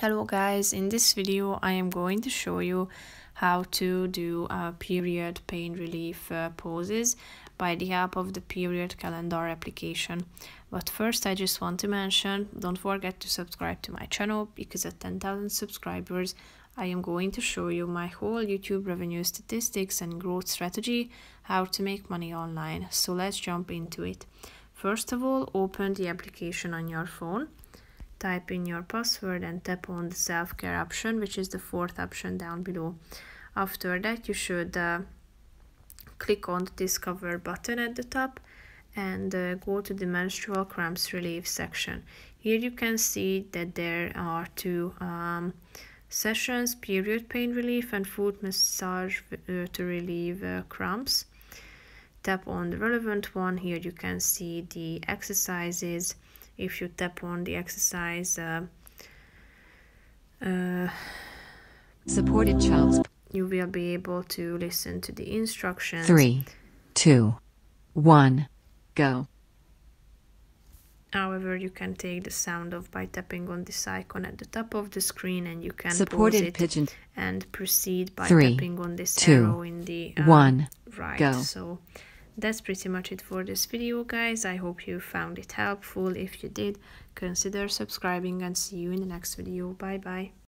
Hello guys, in this video I am going to show you how to do period pain relief poses by the help of the period calendar application. But first I just want to mention, don't forget to subscribe to my channel, because at 10,000 subscribers I am going to show you my whole YouTube revenue statistics and growth strategy, how to make money online. So let's jump into it. First of all, open the application on your phone. Type in your password and tap on the self-care option, which is the fourth option down below. After that, you should click on the Discover button at the top and go to the menstrual cramps relief section. Here you can see that there are two sessions: period pain relief and foot massage to relieve cramps. Tap on the relevant one. Here you can see the exercises. If you tap on the exercise supported child's, you will be able to listen to the instructions. 3, 2, 1, go. However, you can take the sound off by tapping on this icon at the top of the screen, and you can Supported pause it pigeon and proceed by 3, tapping on this 2, arrow in the 1, right. go. So that's pretty much it for this video, guys. I hope you found it helpful. If you did, consider subscribing, and see you in the next video. Bye bye.